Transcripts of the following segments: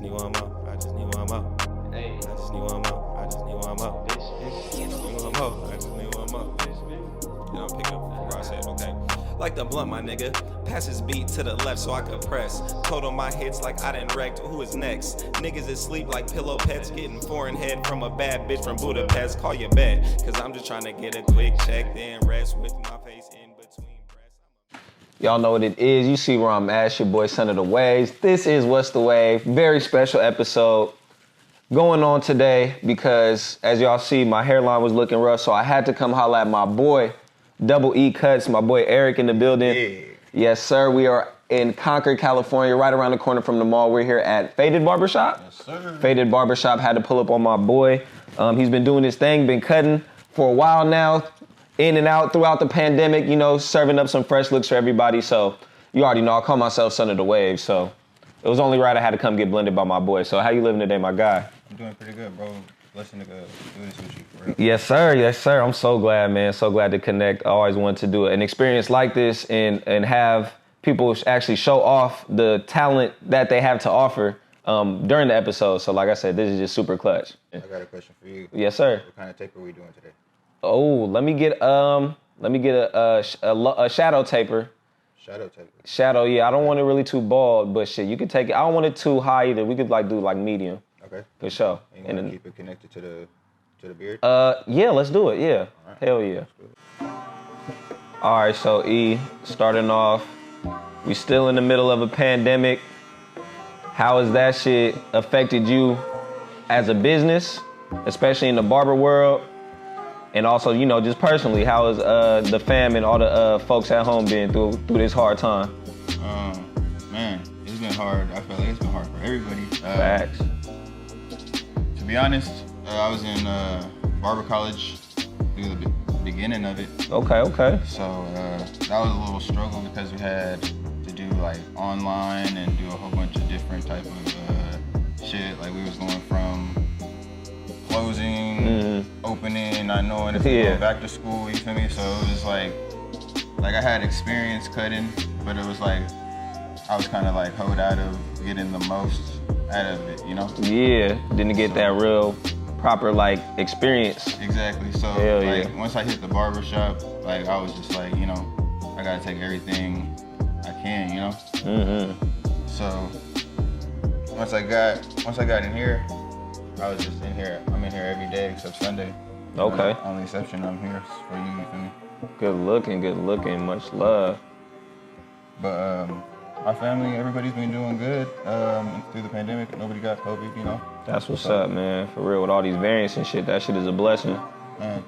need one more. I just need one more. Hey. I just need one more. I just need one more. I just need one more. I just need one more. You know, pick up where I said, okay. Like the blunt, my nigga. Pass his beat to the left so I could press. Total my hits like I done wrecked. Who is next? Niggas is sleep like pillow pets. Getting foreign head from a bad bitch from Budapest. Call your bet. Cause I'm just trying to get a quick check. Then rest with my face in between breasts. Y'all know what it is. You see where I'm at. It's your boy, Sonofthewaves. This is What's the Wave. Very special episode going on today because, as y'all see, my hairline was looking rough, so I had to come holla at my boy, Double E Cutz, my boy Eric in the building. Yeah. Yes, sir. We are in Concord, California, right around the corner from the mall. We're here at Faded Barbershop. Yes, sir. Faded Barbershop. Had to pull up on my boy. He's been doing his thing, been cutting for a while now, in and out throughout the pandemic, you know, serving up some fresh looks for everybody. So you already know I call myself Sonofthewaves. So it was only right I had to come get blended by my boy. So how you living today, my guy? I'm doing pretty good, bro. Blessing to do this with you, for real. Yes, sir. Yes, sir. I'm so glad, man. So glad to connect. I always wanted to do an experience like this and have people actually show off the talent that they have to offer during the episode. So like I said, this is just super clutch. I got a question for you. Yes, sir. What kind of tape are we doing today? Oh, let me get a shadow taper. Shadow tape. Shadow, yeah. I don't want it really too bald, but shit, you could take it. I don't want it too high either. We could do medium. Okay. For sure. And you want to keep it connected to the beard? Yeah, let's do it. Yeah. Right. Hell yeah. All right, so E, starting off, we still in the middle of a pandemic. How has that shit affected you as a business, especially in the barber world? And also, you know, just personally, how has the fam and all the folks at home been through this hard time? Man, it's been hard. I feel like it's been hard for everybody. Facts. To be honest, I was in barber college through the beginning of it. Okay. So that was a little struggle because we had to do like online and do a whole bunch of different type of shit. Like we was going from closing, opening, not knowing if we go back to school, you feel me? So it was like I had experience cutting, but it was like I was kind of like hold out of getting the most out of it, you know? Yeah, didn't get that real proper like experience. Exactly. So once I hit the barber shop, like I was just like, you know, I gotta take everything I can, you know? So once I got in here, I was just in here. I'm in here every day except Sunday. Okay. Only exception I'm here for you feel me? Good looking, much love. But my family, everybody's been doing good through the pandemic. Nobody got COVID, you know? That's what's up, man. For real, with all these variants and shit, that shit is a blessing. Man,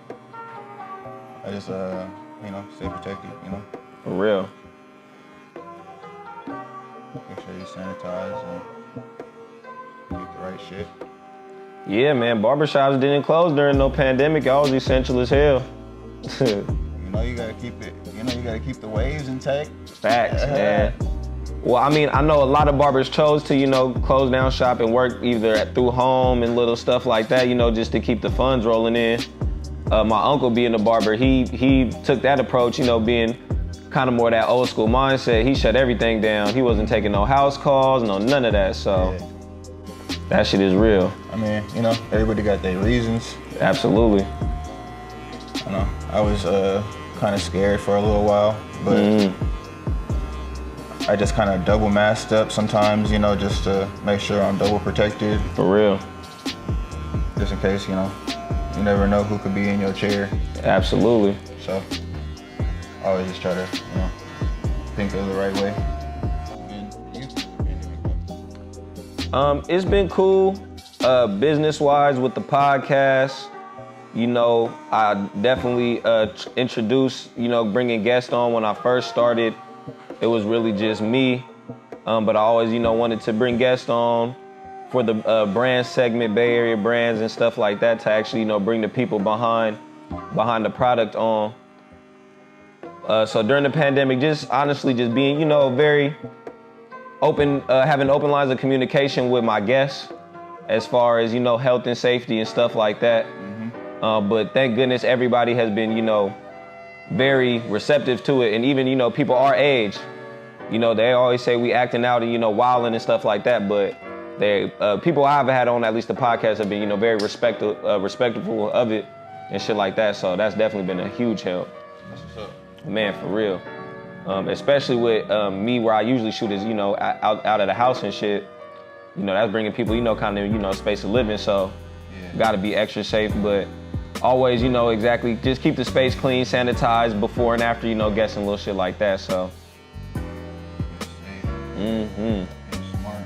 I just, you know, stay protected, you know? For real. Make sure you sanitize and get the right shit. Yeah, man, barbershops didn't close during no pandemic. I was essential as hell. You know, you gotta keep it, you know, you gotta keep the waves intact. Facts, man. Well, I mean, I know a lot of barbers chose to, you know, close down shop and work either through home and little stuff like that, you know, just to keep the funds rolling in. My uncle being a barber, he took that approach, you know, being kind of more that old school mindset. He shut everything down. He wasn't taking no house calls, no none of that, so that shit is real. I mean, you know, everybody got their reasons. Absolutely. I know, I was kind of scared for a little while, but I just kind of double masked up sometimes, you know, just to make sure I'm double protected. For real. Just in case, you know, you never know who could be in your chair. Absolutely. So I always just try to, you know, think of the right way. It's been cool, business-wise with the podcast. You know, I definitely introduced, you know, bringing guests on when I first started. It was really just me, but I always, you know, wanted to bring guests on for the brand segment, Bay Area brands and stuff like that to actually, you know, bring the people behind the product on. So during the pandemic, just honestly just being, you know, very open, having open lines of communication with my guests as far as, you know, health and safety and stuff like that. But thank goodness everybody has been, you know, very receptive to it. And even, you know, people our age, you know, they always say we acting out and, you know, wilding and stuff like that. But they people I've had on at least the podcast have been, you know, very respectful of it and shit like that. So that's definitely been a huge help. That's what's up. Man, for real. Especially with me, where I usually shoot is, you know, out of the house and shit. You know, that's bringing people, you know, kind of, you know, space of living. So gotta be extra safe, but always, you know, exactly, just keep the space clean, sanitized before and after, you know, guests and little shit like that, so. Mm-hmm. Smart.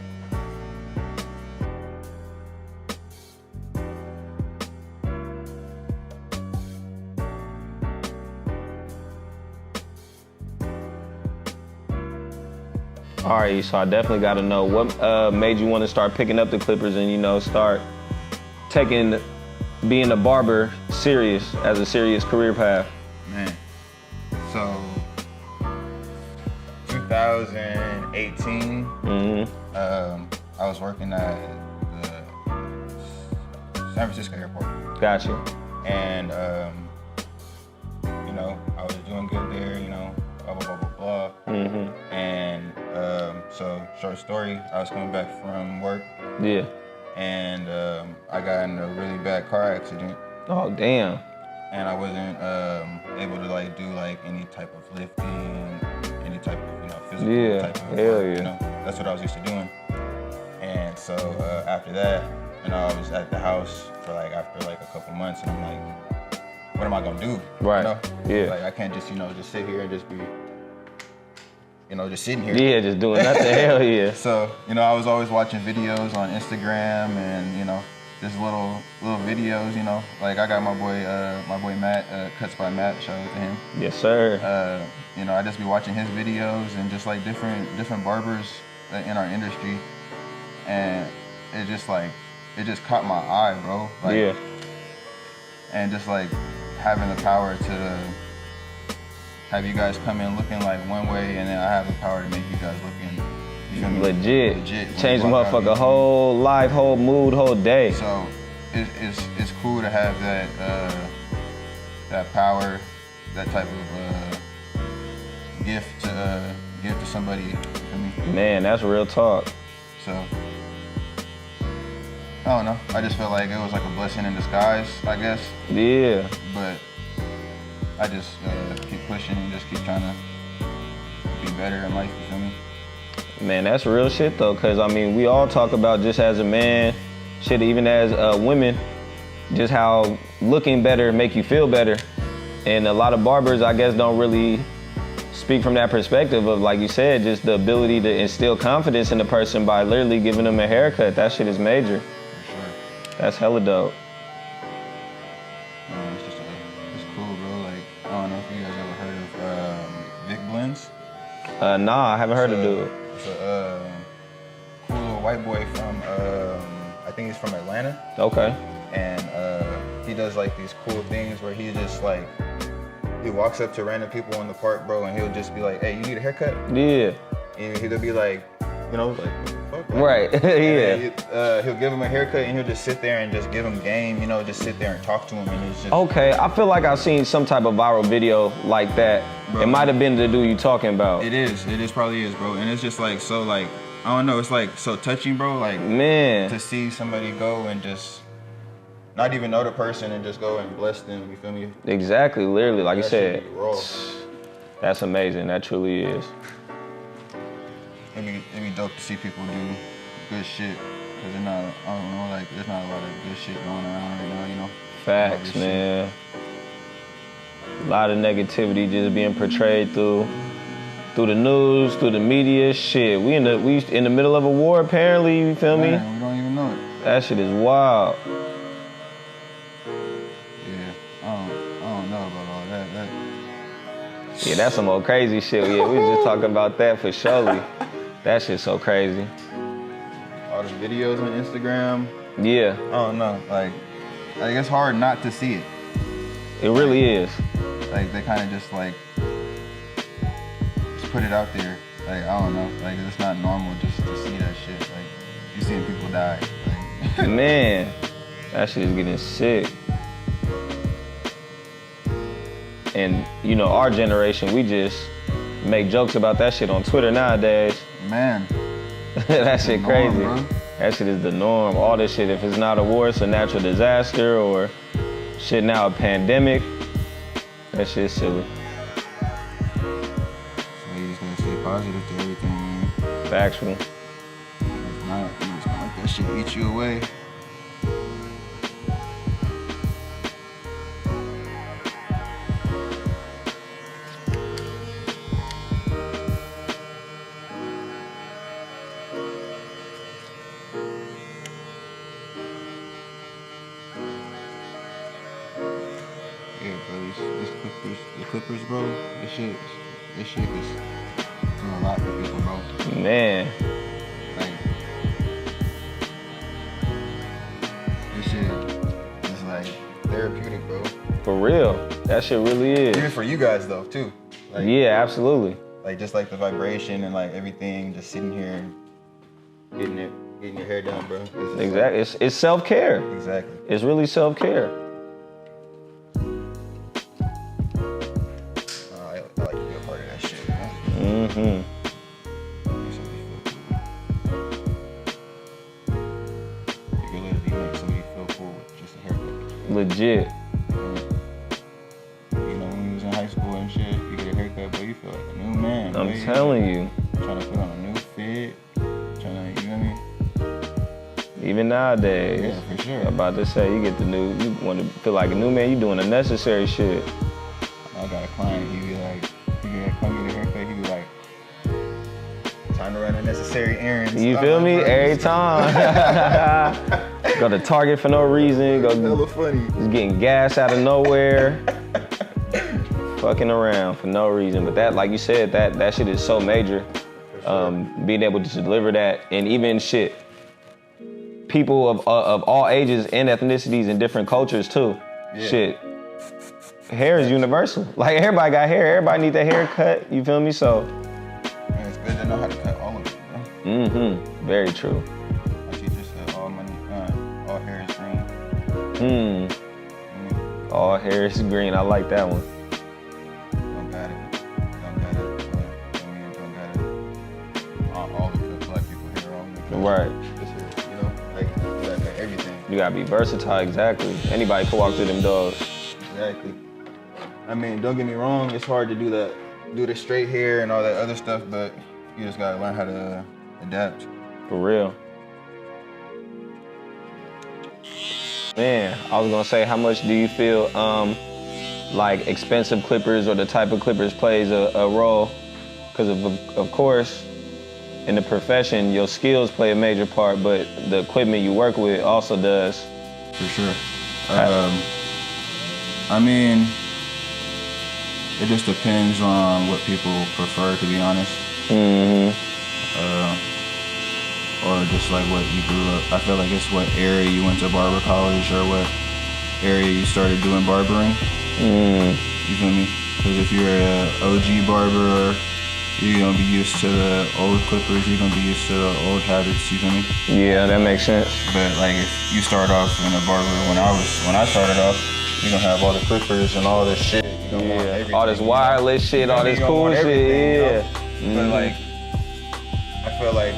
All right, so I definitely gotta know what made you want to start picking up the clippers and, you know, start taking being a barber serious as a serious career path. Man, so 2018, I was working at the San Francisco airport. Gotcha. And, you know, I was doing good there, you know, blah, blah, blah, blah, blah. And so, short story, I was coming back from work. Yeah. And I got in a really bad car accident. Oh, damn. And I wasn't able to like do like any type of lifting, any type of, you know, physical type of work, you know. That's what I was used to doing. And so after that, you know, I was at the house for like after like a couple months, and I'm like, what am I gonna do? Right. You know? Yeah. Like I can't just, you know, just sit here and just be, you know, just sitting here. Yeah, just doing nothing. Hell yeah. So, you know, I was always watching videos on Instagram and, you know, just little videos, you know. Like I got my boy Matt, Cutz by Matt, shout out to him. Yes, sir. You know, I just be watching his videos and just like different barbers in our industry. And it just caught my eye, bro. Like, yeah. And just like having the power to have you guys come in looking like one way, and then I have the power to make you guys looking, you feel me? Legit. Change the motherfucker whole life, whole mood, whole day. So it's cool to have that power, that type of gift to give to somebody. You feel me? Man, that's real talk. So I don't know. I just felt like it was like a blessing in disguise, I guess. Yeah. But I just keep pushing and just keep trying to be better in life, you feel me? Man, that's real shit though, cause I mean, we all talk about just as a man, shit, even as women, just how looking better make you feel better. And a lot of barbers, I guess, don't really speak from that perspective of, like you said, just the ability to instill confidence in the person by literally giving them a haircut. That shit is major. For sure. That's hella dope. It's cool, bro. Like, I don't know if you guys ever heard of Vic Blends. Nah, I haven't heard of dude. It's a cool little white boy from, I think he's from Atlanta. Okay. And he does like these cool things where he just like, he walks up to random people in the park, bro, and he'll just be like, hey, you need a haircut? Yeah. And he'll be like, you know, like, fuck. Right, yeah. He'll give him a haircut and he'll just sit there and just give him game, you know, just sit there and talk to him, and it's just... Okay, I feel like I've seen some type of viral video like that. Bro, it might have been the dude you talking about. It probably is, bro. And it's just like, so like, I don't know, it's like so touching, bro. Like, man, to see somebody go and just not even know the person and just go and bless them, you feel me? Exactly, literally, like you said. Raw. That's amazing, that truly is. It'd be dope to see people do good shit, because there's not, I don't know, like, there's not a lot of good shit going around right now, you know? Facts, man. A lot of negativity just being portrayed through the news, through the media, shit. We in the middle of a war, apparently, you feel me? Man, we don't even know it. That shit is wild. Yeah, I don't know about all that. Yeah, that's some old crazy shit. Yeah, we was just talking about that for surely. That shit's so crazy. All the videos on Instagram. Yeah. I don't know, like it's hard not to see it. It really is. Like they kind of just like just put it out there. Like I don't know, like it's not normal just to see that shit. Like you seeing people die. Like, man, that shit is getting sick. And you know, our generation, we just make jokes about that shit on Twitter nowadays. Man, That shit crazy. Bro. That shit is the norm. All this shit, if it's not a war, it's a natural disaster or shit now a pandemic. That shit's silly. So you just gotta stay positive to everything, man. Factual. If not, you just gonna let that shit eat you away. Yeah, bro, the Clippers, bro, this shit is do a lot for people, bro. Man. Like, this shit is like therapeutic, bro. For real. That shit really is. Even for you guys, though, too. Like, Yeah, absolutely. Like, just like the vibration and like everything, just sitting here and getting your hair done, bro. Exactly. It's self-care. Exactly. It's really self-care. I like to be a part of that shit, man. Mm-hmm. You can literally make somebody feel cool with just a haircut. Legit. You know, when you was in high school and shit, you get a haircut, but you feel like a new man. I'm boy. telling you. Trying to put on a new fit. Trying to, you know what I mean? Even nowadays. Yeah, for sure. I'm about to say, you want to feel like a new man, you doing unnecessary shit. I got a client, he be like, come get a haircut, he be like, time to run unnecessary errands. You feel me? Every time. Go to Target for no reason. Hella Go funny. just getting gas out of nowhere. Fucking around for no reason. But that, like you said, that shit is so major. Being able to deliver that, and even shit, people of all ages and ethnicities and different cultures too. Yeah. Shit. Hair is universal. Like everybody got hair. Everybody need their hair cut. You feel me? So. Man, it's good to know how to cut all of it, bro. Mm-hmm. Very true. My teacher said all hair is green. All hair is green. I like that one. Don't got it. But, I mean, don't got it. All the black people hair on the Right. This hair, you know, like, you gotta cut everything. You gotta be versatile, exactly. Anybody can walk through them doors. Exactly. I mean, don't get me wrong, it's hard to do the straight hair and all that other stuff, but you just gotta learn how to adapt. For real. Man, I was gonna say, how much do you feel like expensive clippers or the type of clippers plays a role? Because of course, in the profession, your skills play a major part, but the equipment you work with also does. For sure. I mean, it just depends on what people prefer, to be honest. Mm-hmm. Or just like what you grew up. I feel like it's what area you went to barber college or what area you started doing barbering. You feel me? Because if you're an OG barber, you're gonna be used to the old clippers, you're gonna be used to the old habits, you feel me? Yeah, that makes sense. But like if you start off in a barber when I started off, you're gonna have all the clippers and all this shit. Yeah, all this wireless shit, all this cool shit, yeah. But like, I feel like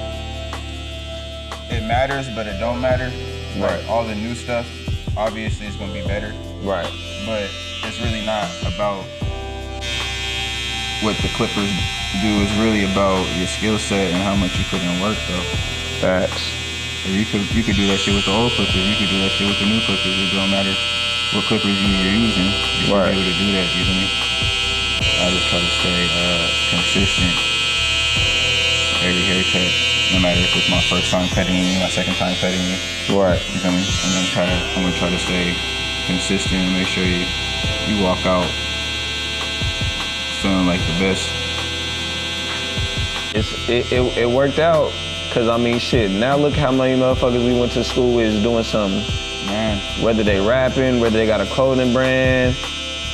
it matters, but it don't matter. Right. Like all the new stuff, obviously it's gonna be better. Right. But it's really not about what the clippers do. It's really about your skill set and how much you put in work, though. Facts. You could do that shit with the old clippers. You could do that shit with the new clippers. It don't matter what clippers you're using. You Right. should be able to do that. You know me? I just try to stay consistent every haircut, no matter if it's my first time cutting you, my second time cutting you. Right. You feel me? I'm gonna try to stay consistent and make sure you walk out feeling like the best. It worked out, cause I mean shit, now look how many motherfuckers we went to school with is doing something. Man. Whether they rapping, whether they got a clothing brand,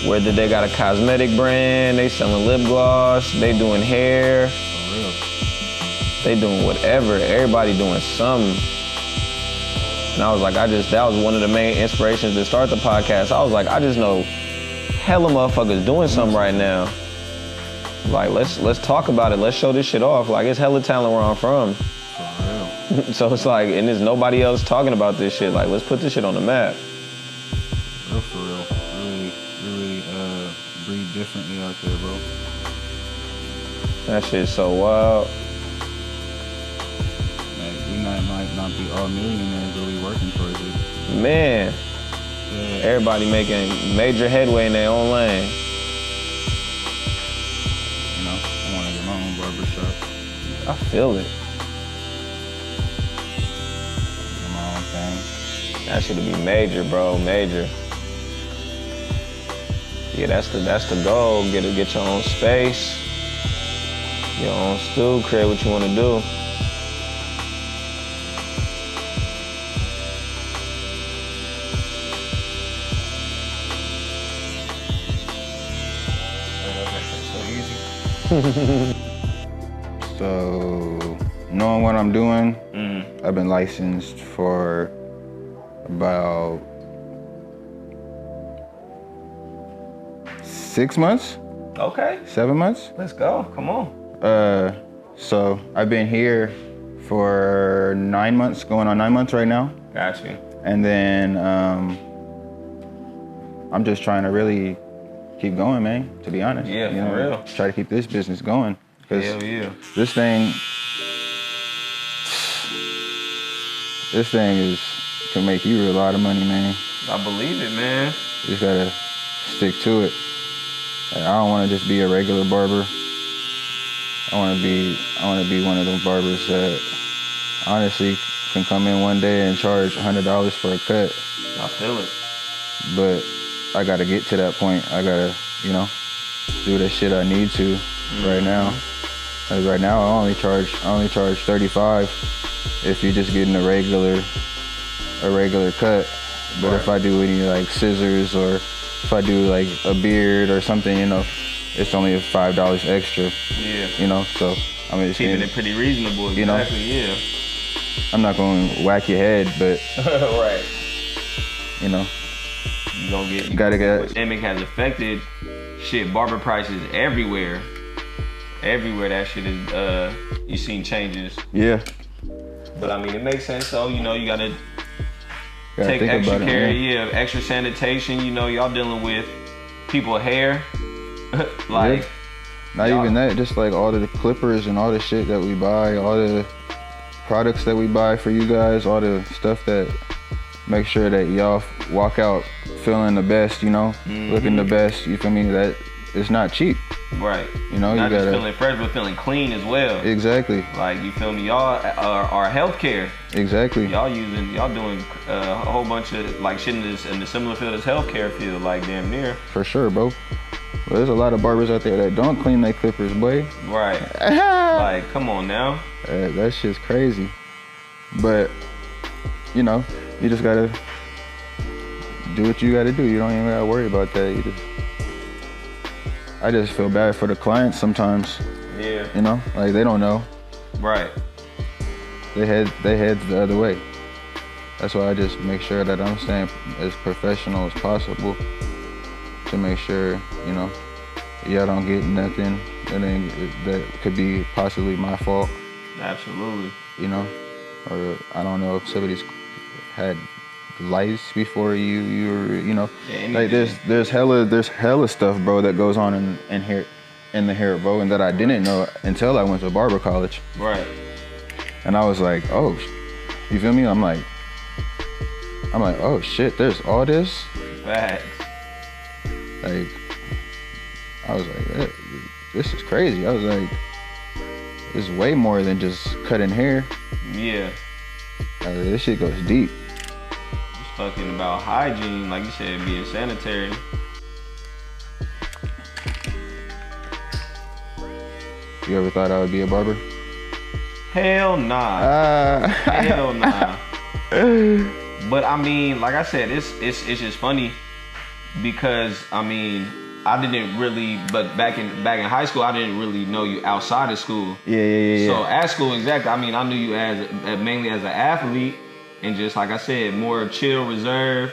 whether they got a cosmetic brand, they selling lip gloss, they doing hair. For real. They doing whatever, everybody doing something. And I was like, that was one of the main inspirations to start the podcast. I was like, I just know hella motherfuckers doing something right now. Like, let's talk about it. Let's show this shit off. Like, it's hella talent where I'm from. For So it's like, and there's nobody else talking about this shit. Like, let's put this shit on the map. Real for real. Really breathe differently out there, bro. That shit's so wild. Like, we might not be all millionaires, but we working towards it. Man. Yeah. Everybody making major headway in their own lane. You know, I want to get my own barber shop. I feel it. Do my own thing. That should be major, bro, major. Yeah, that's the goal. Get your own space, your own stew, create what you want to do. So, knowing what I'm doing, I've been licensed for about 6 months, Okay, 7 months. let's go. Come on. So I've been here for 9 months, going on 9 months right now. Got you. And then I'm just trying to really keep going, man, to be honest. Yeah, You for know, real. Try to keep this business going. 'Cause Hell yeah. This thing can make you a lot of money, man. I believe it, man. You just gotta stick to it. Like, I don't want to just be a regular barber. I want to be one of those barbers that honestly can come in one day and charge $100 for a cut. I feel it. But I gotta get to that point. I gotta, do the shit I need to right now. Like right now, I only charge $35 if you're just getting a regular cut. But if I do any like scissors or if I do like a beard or something, it's only $5 extra. Yeah. So I'm just Keeping it pretty reasonable. Exactly. Yeah. I'm not gonna whack your head, but Right. you gonna get. Gotta get. The pandemic has affected shit. Barber prices everywhere. Everywhere that shit is. You seen changes. Yeah. But I mean, it makes sense. So you gotta take think extra about it, care. man. Yeah, extra sanitation. Y'all dealing with people's hair. Like. Yeah. Not y'all- even that, just like all the clippers and all the shit that we buy, all the products that we buy for you guys, all the stuff that make sure that y'all walk out feeling the best, looking the best. You feel me? That it's not cheap. Right. You Not gotta just feeling fresh, but feeling clean as well. exactly, Like, you feel me? Y'all are healthcare. exactly. Y'all doing a whole bunch of like shit in the similar field as healthcare field, like damn near. For sure, bro. Well, there's a lot of barbers out there that don't clean their clippers, boy. Right. Like, come on now. That shit's crazy. But you just gotta do what you gotta do. You don't even gotta worry about that. I just feel bad for the clients sometimes. Yeah. Like they don't know. Right. They heads the other way. That's why I just make sure that I'm staying as professional as possible to make sure, y'all don't get nothing that could be possibly my fault, Absolutely. or I don't know if somebody's had lice before you were, like there's hella stuff, bro, that goes on in here, in the hair, bro, and that I didn't know until I went to barber college. Right. And I was like, oh, you feel me? I'm like, oh shit, there's all this. Facts. Like, I was like, this is crazy. I was like, it's way more than just cutting hair. Yeah. This shit goes deep. It's fucking about hygiene, like you said, being sanitary. You ever thought I would be a barber? Hell nah. Hell nah. But I mean, like I said, it's just funny because I mean, I didn't really, but back in high school, I didn't really know you outside of school. Yeah. So at school, exactly. I mean, I knew you as mainly as an athlete, and just like I said, more chill, reserved.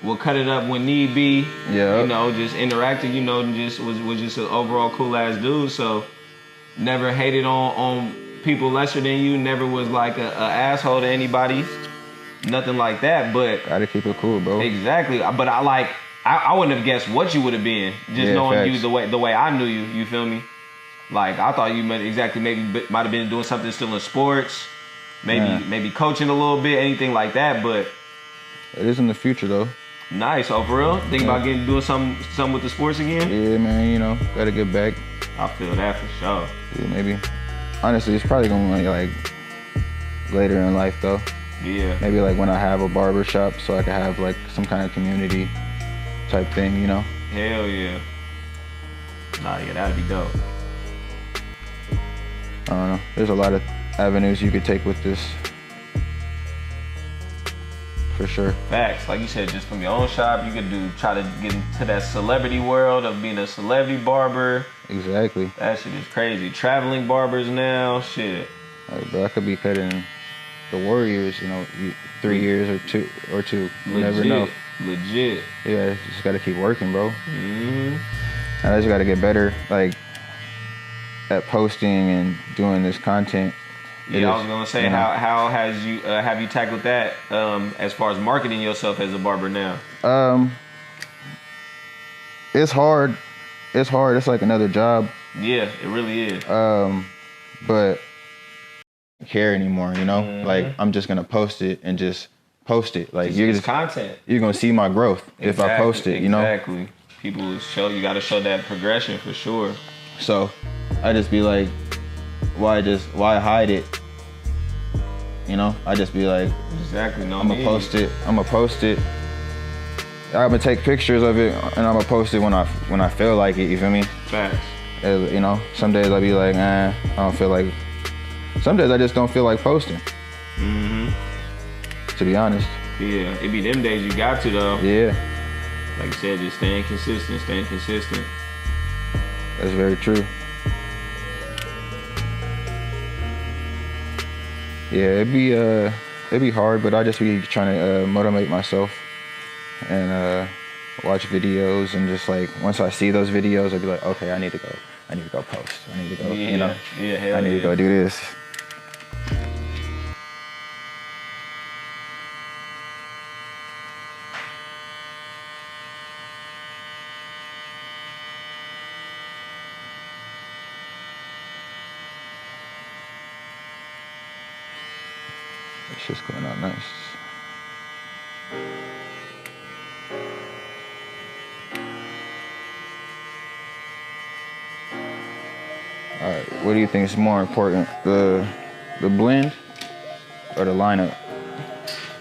We'll cut it up when need be. Yeah. Just interacting. Just was just an overall cool ass dude. So never hated on people lesser than you, never was like a asshole to anybody, nothing like that. But gotta keep it cool, bro. exactly. But I wouldn't have guessed what you would have been, just knowing facts. you the way I knew you. You feel me? Like I thought you might have been doing something still in sports, maybe coaching a little bit, anything like that. But it is in the future though. nice. Oh, for real? Think about doing something with the sports again? Yeah, man. You know, gotta get back. I feel that for sure. Yeah, maybe. Honestly, it's probably gonna be like later in life though. Yeah. Maybe like when I have a barber shop, so I can have like some kind of community type thing, you know? Hell yeah. Nah, yeah, that'd be dope. I don't know. There's a lot of avenues you could take with this. For sure. Facts. Like you said, just from your own shop, you could try to get into that celebrity world of being a celebrity barber. Exactly. That shit is crazy. Traveling barbers now, shit. Like, bro, I could be cutting the Warriors, 3 years or two. You never know. Legit. Yeah, just gotta keep working, bro. Mm-hmm. And I just gotta get better, like, at posting and doing this content. Yeah, I was gonna say, how have you tackled that as far as marketing yourself as a barber now? It's hard. It's like another job. Yeah, it really is. But I don't care anymore, Mm-hmm. Like I'm just gonna post it and just post it. Like it's content. You're gonna see my growth if I post it, Exactly. People you gotta show that progression for sure. So I just be like, why hide it? I just be like, exactly. No, I'm gonna post it. I'm gonna take pictures of it and I'm gonna post it when I feel like it. You feel me? Facts. Some days I'll be like, I don't feel like. Some days I just don't feel like posting. Mm-hmm. To be honest. Yeah, it be them days you got to though. Yeah. Like you said, just staying consistent. That's very true. Yeah, it'd be hard, but I just be trying to motivate myself and watch videos and just like once I see those videos, I'd be like, okay, I need to go post. I need to go, hell I need to go do this. It's just going out nice. All right, what do you think is more important, the blend or the lineup?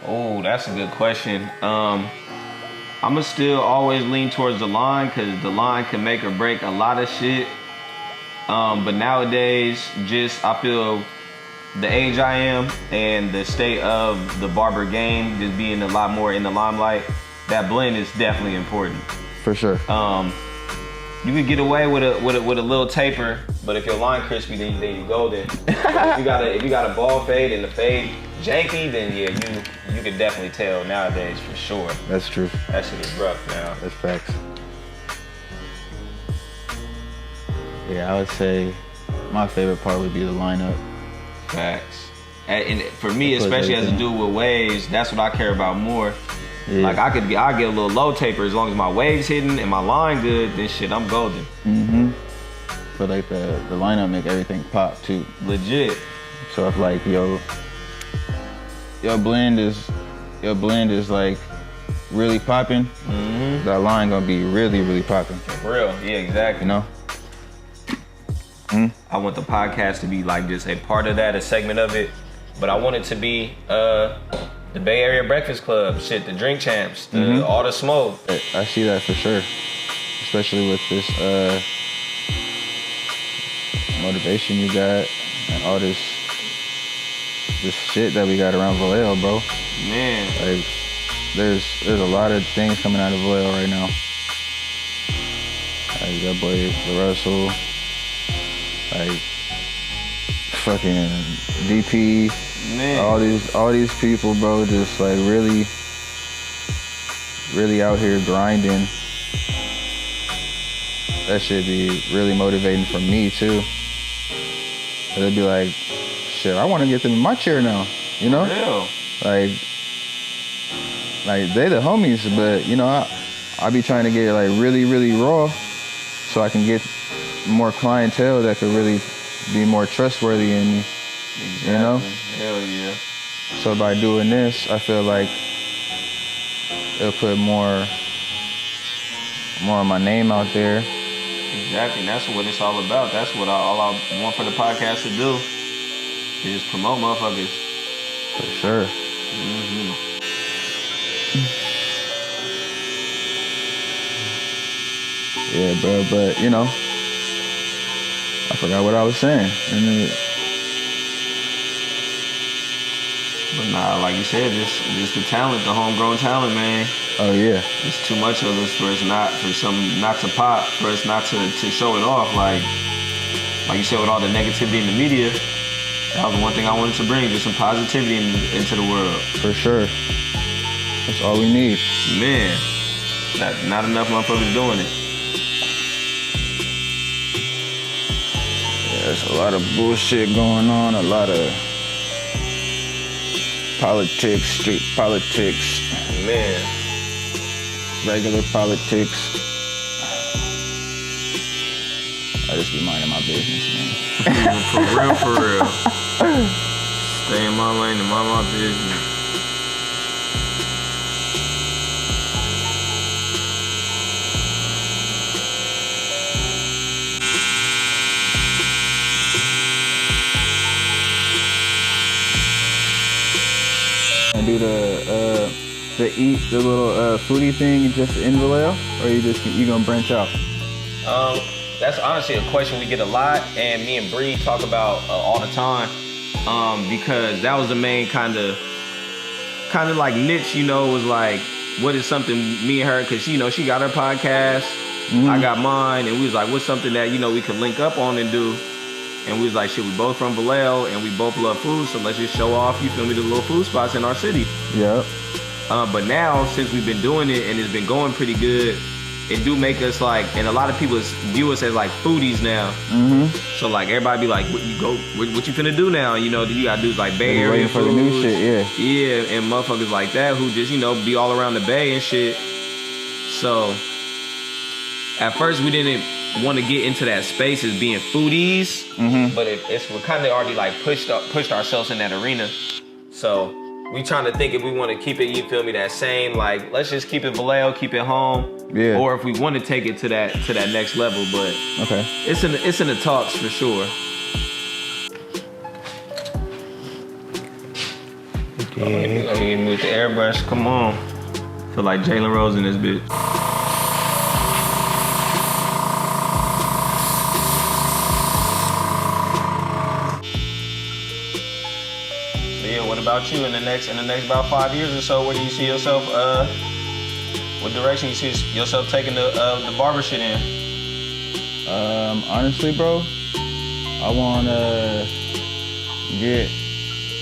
Oh, that's a good question. I'ma still always lean towards the line because the line can make or break a lot of shit. But nowadays, I feel the age I am and the state of the barber game just being a lot more in the limelight, that blend is definitely important. For sure. You could get away with a little taper, but if your line crispy, then you golden. if you got a ball fade and the fade janky, then yeah, you could definitely tell nowadays for sure. That's true. That shit is rough now. That's facts. Yeah, I would say my favorite part would be the lineup. Facts. And for me, especially as a dude with waves, that's what I care about more. Yeah. Like I get a little low taper as long as my waves hitting and my line good, then shit, I'm golden. Mm-hmm. But like the lineup make everything pop too. Legit. So if like your blend is like really popping, mm-hmm. that line gonna be really, really popping. For real, yeah, exactly. Mm-hmm. I want the podcast to be like just a part of that, a segment of it, but I want it to be the Bay Area Breakfast Club, shit, the Drink Champs, all the smoke. I see that for sure, especially with this motivation you got and all this shit that we got around Vallejo, bro. Man, like there's a lot of things coming out of Vallejo right now. Like that boy Russell, like fucking DP. Man. All these people, bro, just like really out here grinding. That should be really motivating for me too. It'd be like, shit, I want to get them in my chair now, you know? Real. Like they the homies, but you know, I be trying to get it like really, really raw so I can get more clientele that could really be more trustworthy in me, Exactly. you know? Hell yeah. So by doing this, I feel like it'll put more of my name out there. Exactly, and that's what it's all about. That's what all I want for the podcast to do. Is just promote motherfuckers. For sure. Mm-hmm. Yeah, bro, but you know, I forgot what I was saying. But nah, like you said, just the talent, the homegrown talent, man. Oh yeah. It's too much of us for something not to pop, for us not to show it off. Like you said, with all the negativity in the media, that was one thing I wanted to bring, just some positivity into the world. For sure. That's all we need. Man, not enough motherfuckers doing it. Yeah, there's a lot of bullshit going on, a lot of politics, street politics. Man. Regular politics. I just be minding my business, man. For real. Stay in my lane and mind my business. And do the little foodie thing just in Vallejo, or you gonna branch out? That's honestly a question we get a lot, and me and Bree talk about all the time, because that was the main kind of like niche, you know, was like, what is something me and her, because you know she got her podcast, I got mine, and we was like, what's something that, you know, we could link up on and do. And we was like, shit, we both from Vallejo and we both love food, so let's just show off, you feel me, the little food spots in our city. Yep. But now, since we've been doing it and it's been going pretty good, it do make us like, and a lot of people view us as like foodies now. Mm-hmm. So like everybody be like, what you finna do now? You know, you got dudes like Bay Area for the new shit, yeah. Yeah, and motherfuckers like that who just, you know, be all around the Bay and shit. So at first we didn't want to get into that space as being foodies, but we're kind of already like pushed ourselves in that arena. So we trying to think if we want to keep it, you feel me, that same, like, let's just keep it Vallejo, keep it home, yeah. Or if we want to take it to that next level, but okay, it's in the talks for sure. Okay, let me move the airbrush. Come on, feel like Jalen Rose in this bitch. What about you in the next about 5 years or so? Where do you see yourself? What direction you see yourself taking the barber shit in? Honestly, bro, I wanna get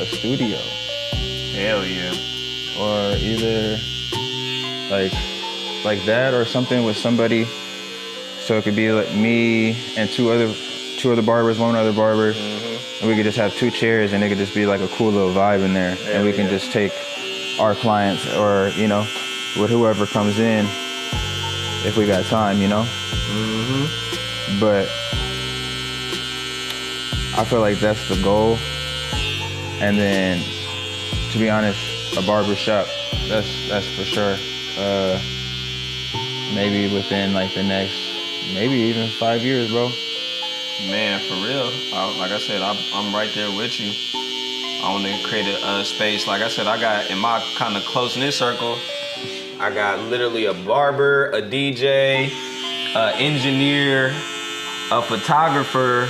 a studio. Hell yeah. Or either like that, or something with somebody. So it could be like me and two other barbers, one other barber. And we could just have 2 chairs and it could just be like a cool little vibe in there. And we can just take our clients, or, you know, with whoever comes in if we got time, you know? But I feel like that's the goal. And then, to be honest, a barber shop, that's for sure. Maybe within like the next, maybe even 5 years, bro. Man, for real. Like I said, I'm right there with you. I want to create a space. Like I said, I got in my kind of close-knit circle, I got literally a barber, a DJ, an engineer, a photographer.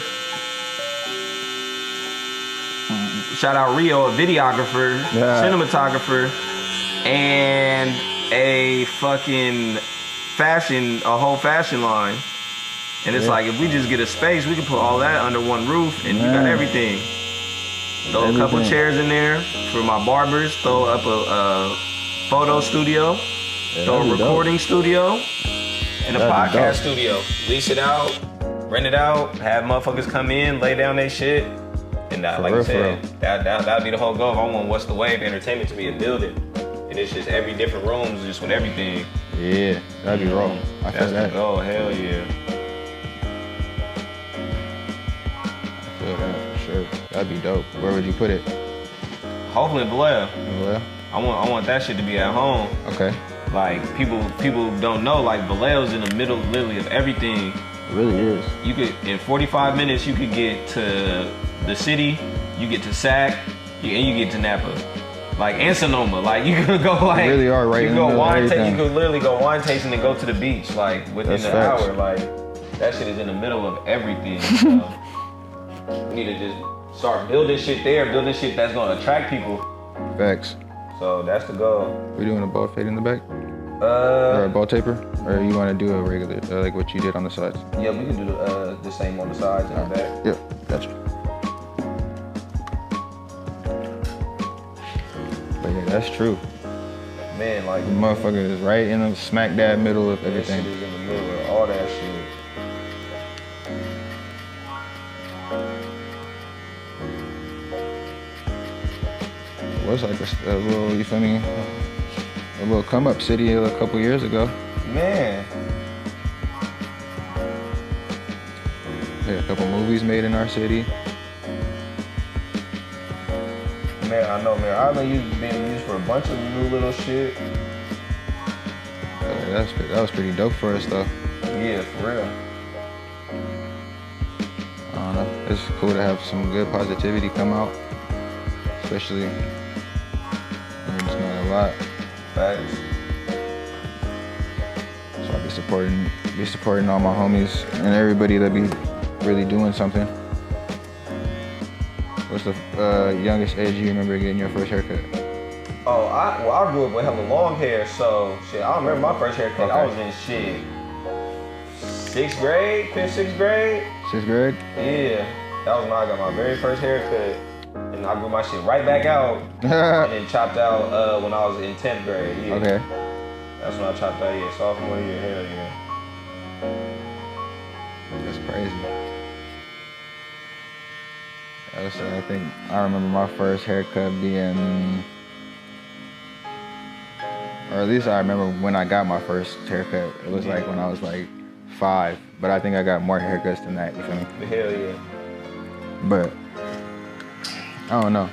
Shout out Rio, a videographer, cinematographer, and a fucking a whole fashion line. And it's like, if we just get a space, we can put all that under one roof, and you got everything. Throw a couple chairs in there for my barbers. Throw up a photo studio. Throw a recording studio. And a podcast studio. Lease it out, rent it out, have motherfuckers come in, lay down their shit, and And like I said, that'd be the whole goal. I want What's the Wave Entertainment to be a building. And it's just every different rooms, just with everything. Yeah, that'd be raw. I feel that. Oh, hell yeah. I feel that for sure. That'd be dope. Where would you put it? Hopefully in Vallejo. Vallejo? I want that shit to be at home. Okay. Like people don't know, like Vallejo's in the middle literally of everything. It really is. You could, in 45 minutes, you could get to the city, you get to Sac, and you get to Napa. Like, and Sonoma. Like, you could go, like, you really are right you in go the middle of wine everything. You could literally go wine tasting and go to the beach, like, within That's an facts. hour. Like, that shit is in the middle of everything. So, we need to just start building shit there, building shit that's gonna attract people. Facts. So, that's the goal. We doing a ball fade in the back? Or a ball taper? Or you want to do a regular, like what you did on the sides? Yeah, we can do the same on the sides and the back. Yep, gotcha. But yeah, that's true. Man, like, The motherfucker is right in the smack dab middle of that shit everything. is in the middle of all that shit. It was like a little, you feel me? A little come up city a couple years ago. Man. Yeah, a couple movies made in our city. Man, I know, man. Ireland being used for a bunch of new little shit. That was pretty dope for us though. Yeah, for real. I don't know. It's cool to have some good positivity come out, especially when you're just doing a lot. Facts. So I be supporting all my homies and everybody that be really doing something. What's the youngest age you remember getting your first haircut? Oh, I grew up with hella long hair, so shit. I remember my first haircut. I was in shit 6th grade, 5th, 6th grade. 6th grade? Yeah, that was when I got my very first haircut, and I grew my shit right back out, and then chopped out when I was in 10th grade. Yeah. Okay. That's when I chopped out. Yeah, sophomore year. Hell yeah. That's crazy. I think I remember my first haircut being, or at least I remember when I got my first haircut. It was like when I was like 5, but I think I got more haircuts than that, you feel me? Hell yeah. But I don't know.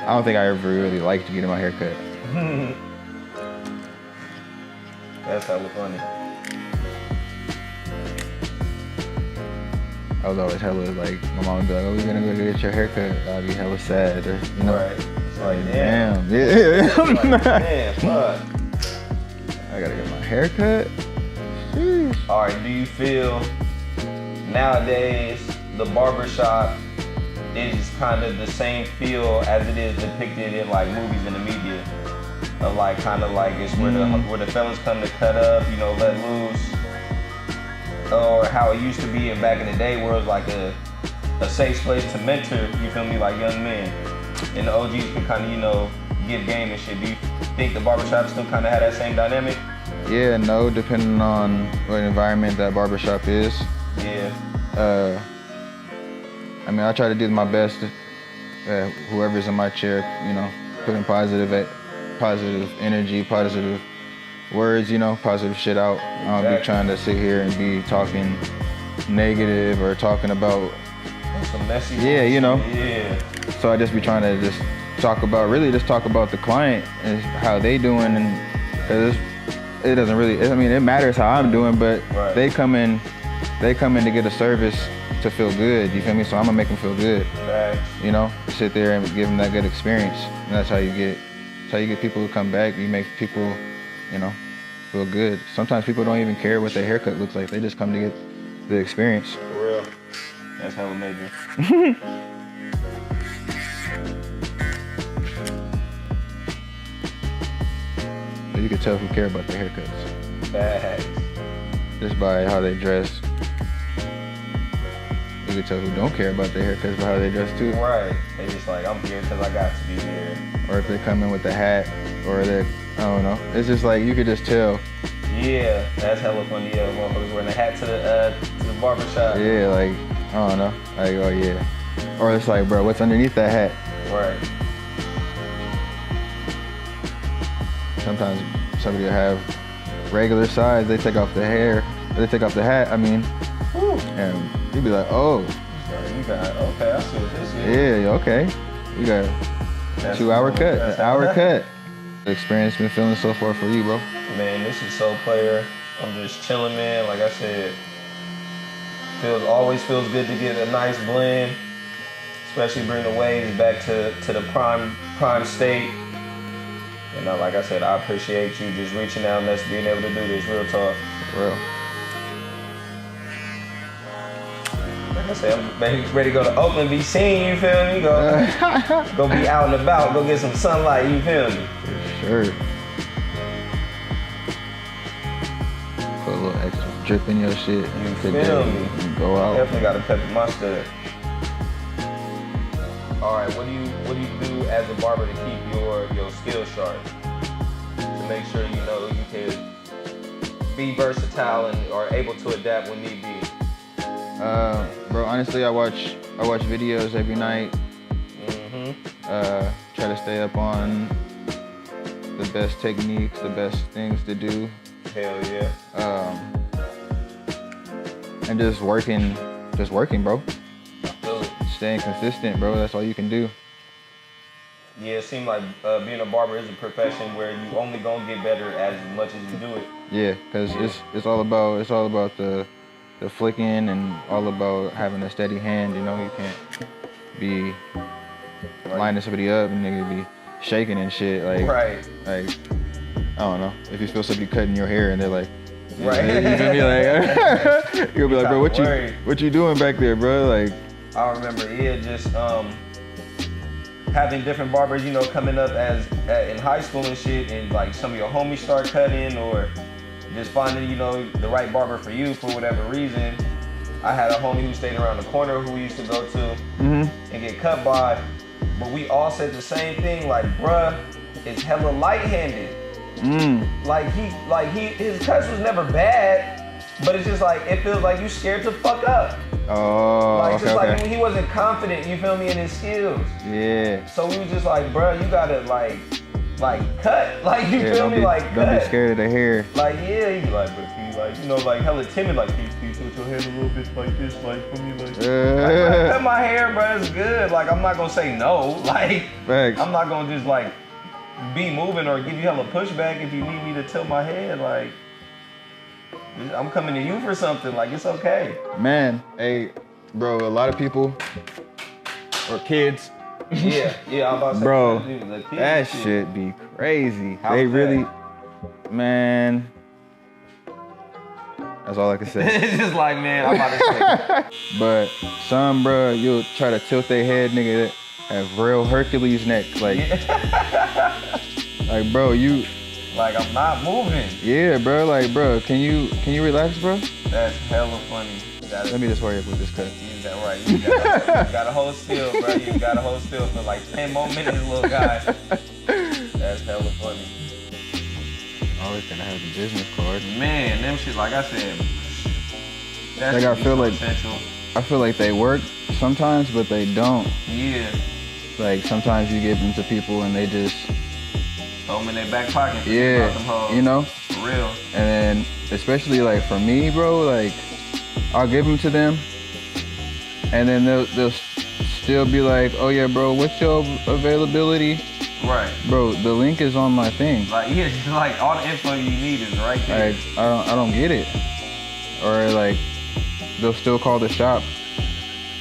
I don't think I ever really liked getting my haircut. That's hella funny. I was always hella like, my mom would be like, oh, we're gonna go get your haircut. I'd be hella sad, or you know. Right. It's like, damn. Yeah. It's like, man, fuck. I gotta get my haircut. Sheesh. All right, do you feel nowadays the barbershop is kind of the same feel as it is depicted in like movies and the media? Of like kind of like it's where the fellas come to cut up, you know, let loose, or how it used to be in back in the day where it was like a safe place to mentor, you feel me, like young men, and the OGs could kind of, you know, give game and shit. Do you think the barbershop still kind of had that same dynamic? Yeah, no, depending on what environment that barbershop is. Yeah. I mean, I try to do my best. Whoever's in my chair, you know, putting positive energy, positive words, you know, positive shit out. I don't be trying to sit here and be talking negative or talking about Some messy. Yeah, you know. Yeah. So I just be trying to just talk about the client and how they doing, and 'cause it doesn't really, I mean, it matters how I'm doing, but Right. they come in to get a service to feel good, you feel me? So I'm gonna make them feel good, Facts. you know? Sit there and give them that good experience, and that's how you get people to come back. You make people, you know, feel good. Sometimes people don't even care what their haircut looks like. They just come to get the experience. For real. That's hella major. But you can tell who care about their haircuts Facts. just by how they dress. You can tell who don't care about their haircuts by how they dress too. Right. They just like, I'm here because I got to be here. Or if they come in with a hat, or they, I don't know. It's just like, you could just tell. Yeah, that's hella funny. Yeah, motherfuckers wearing a hat to the barbershop. Yeah, like, I don't know. Like, oh yeah. Or it's like, bro, what's underneath that hat? Right. Sometimes somebody will have regular size, they take off the hair, they take off the hat, I mean, and you'd be like, oh. You got, okay, I see what this is. Yeah, okay. You got a 2 hour cut, an hour cut. The experience been feeling so far for you, bro? Man, this is so player. I'm just chilling, man. Like I said, always feels good to get a nice blend, especially bring the waves back to the prime state. And like I said, I appreciate you just reaching out and us being able to do this. Real talk. Real. Like I said, I'm ready to go to Oakland, be seen, you feel me? Go be out and about, go get some sunlight, you feel me? Sure. Put a little extra drip in your shit. You feel me? Go out. Definitely got to pepper my stud. All right, what do you do as a barber to keep your skills sharp? To make sure you know you can be versatile and are able to adapt when need be. Bro, honestly, I watch videos every night. Try to stay up on the best techniques, the best things to do. Hell yeah. And just working, bro. So, Staying consistent, bro. That's all you can do. yeah, it seems like being a barber is a profession where you only gonna get better as much as you do it. Yeah, cause it's all about the flicking and all about having a steady hand. You know, you can't be lining somebody up and nigga be shaking and shit. Like, right. Like, I don't know. If you feel somebody cutting your hair and they're like, right. You feel me? Like, you'll be like, bro, what you doing back there, bro? Like, I remember, just having different barbers, you know, coming up in high school and shit, and like some of your homies start cutting, or just finding, you know, the right barber for you for whatever reason. I had a homie who stayed around the corner who we used to go to and get cut by, but we all said the same thing, like, bruh, it's hella light-handed. His cuts was never bad, but it's just like, it feels like you scared to fuck up. oh, Like, okay, just like okay. when he wasn't confident, you feel me, in his skills. Yeah. So we was just like, bruh, you gotta like cut. Like, you feel me? Like, don't cut. be scared of the hair. Like, yeah, he be like, but he like, you know, like hella timid, like, can you tilt your head a little bit like this, like, for me, like, cut my hair, bruh, it's good. Like, I'm not gonna say no. Like, Facts. I'm not gonna just like be moving or give you hella pushback if you need me to tilt my head. Like, I'm coming to you for something. Like, it's okay. Man, hey, bro, a lot of people or kids. Yeah, I'm about to say, Bro, the kids that shit. shit be crazy. How's they that? really, man. That's all I can say. It's just like, man, I'm about to say. But some, bro, you'll try to tilt their head, nigga, that have real Hercules neck. Like, like, bro, you. Like, I'm not moving. Yeah, bro. Like, bro, can you relax, bro? That's hella funny. Let me just hurry up with this cut. You got right. You gotta hold still, bro. You gotta hold still for like 10 more minutes, little guy. That's hella funny. Always gonna have the business card. Man, them shit, like I said, that's Like, I feel essential. I feel like they work sometimes, but they don't. Yeah. Like, sometimes you give them to people and they just, Throw them in their back pocket. yeah, Them hoes. you know? For real. And then, especially like for me, bro, like, I'll give them to them and then they'll still be like, oh yeah, bro, what's your availability? Right. Bro, the link is on my thing. Like, yeah, just like all the info you need is right there. Like, I don't get it. Or like, they'll still call the shop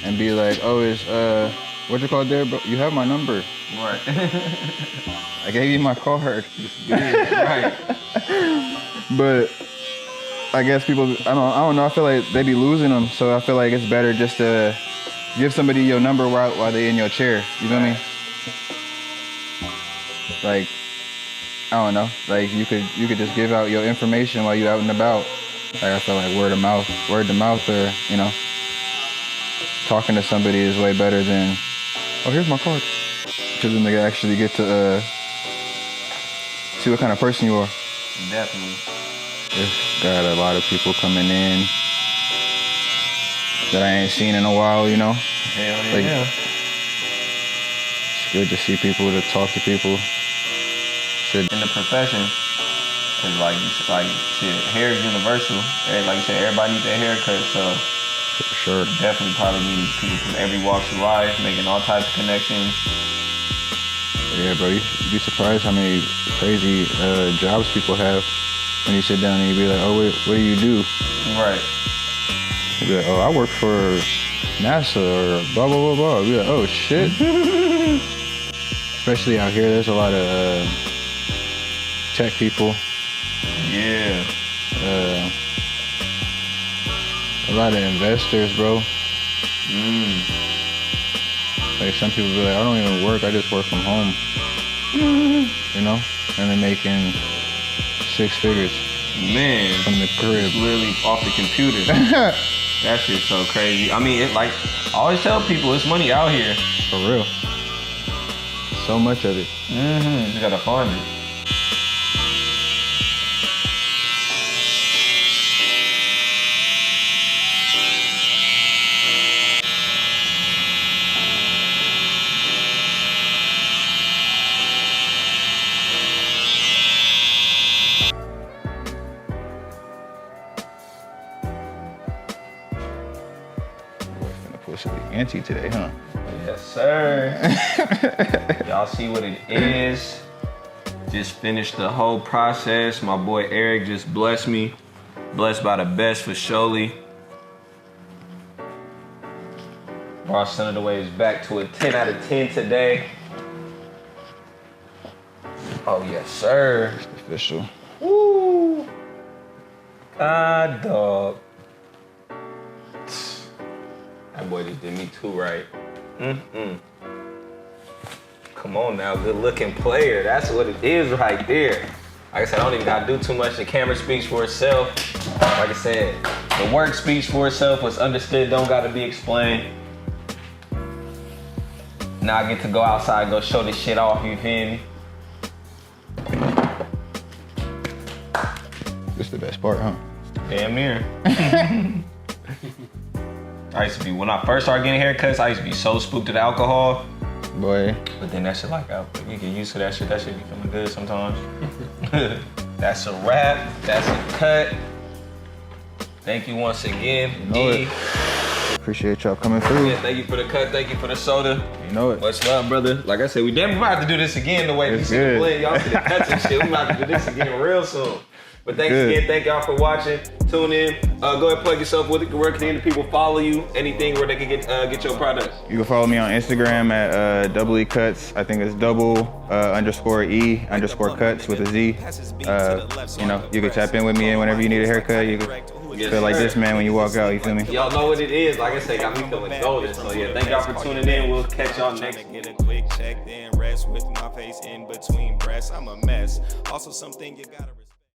and be like, oh, it's, what you call it there, bro? You have my number. Right. I gave you my card. Right. But I guess people, I don't know. I feel like they be losing them. So I feel like it's better just to give somebody your number while they in your chair. You feel me? Like, I don't know. Like, you could just give out your information while you out and about. Like, I feel like word to mouth, or, you know, talking to somebody is way better than, oh, here's my card. Because then they actually get to see what kind of person you are. Definitely. It's got a lot of people coming in. that I ain't seen in a while, you know? Hell Like, yeah. It's good to see people, to talk to people. Shit. In the profession, cause like shit, hair is universal. Like you said, everybody needs their haircut, so For sure. definitely probably need people from every walk of life, making all types of connections. Yeah, bro, you'd be surprised how many crazy jobs people have when you sit down and you be like, oh, what do you do? Right. You'd be like, oh, I work for NASA or blah, blah, blah, blah. You'd be like, oh, shit. Especially out here, there's a lot of tech people. Yeah. A lot of investors, bro. Like some people be like, I don't even work, I just work from home. You know? And they're making 6 figures Man. from the crib. It's literally off the computer. That shit's so crazy. I mean, it like, I always tell people, it's money out here. For real. So much of it. You just gotta find it. Finna push the ante today, huh? Yes, sir. Y'all see what it is. Just finished the whole process. My boy Eric just blessed me. Blessed by the best for surely. Brought Sonofthewaves back to a 10 out of 10 today. Oh, yes, sir. It's official. Woo. God, dog. That boy just did me too right. Come on now, good looking player. That's what it is right there. Like I said, I don't even gotta do too much. The camera speaks for itself. Like I said, the work speaks for itself. What's understood don't gotta be explained. Now I get to go outside and go show this shit off, you feel me? This the best part, huh? Damn near. I used to be, when I first started getting haircuts, I used to be so spooked at alcohol. Boy. But then that shit like, you get used to that shit be feeling good sometimes. That's a wrap, that's a cut. Thank you once again, You know E. it. Appreciate y'all coming through. Yeah, thank you for the cut, thank you for the soda. You know it. What's up, brother? Like I said, we might have to do this again the way we It's see the good. blend. Y'all see the cuts and shit, we might have to do this again real soon. But thanks Good. again, thank y'all for watching. Tune in. Go ahead and plug yourself with it. Where can the people follow you? Anything where they can get your products? You can follow me on Instagram at double E Cutz. I think it's _E_Cutz with a Z. You know, you can tap in with me and whenever you need a haircut, you can feel like this man when you walk out, you feel me? Y'all know what it is. Like I said, got me feeling golden. So yeah, thank y'all for tuning in. We'll catch y'all next week. Get a quick check, then rest with my face in between breasts. I'm a mess. Also something you gotta respect.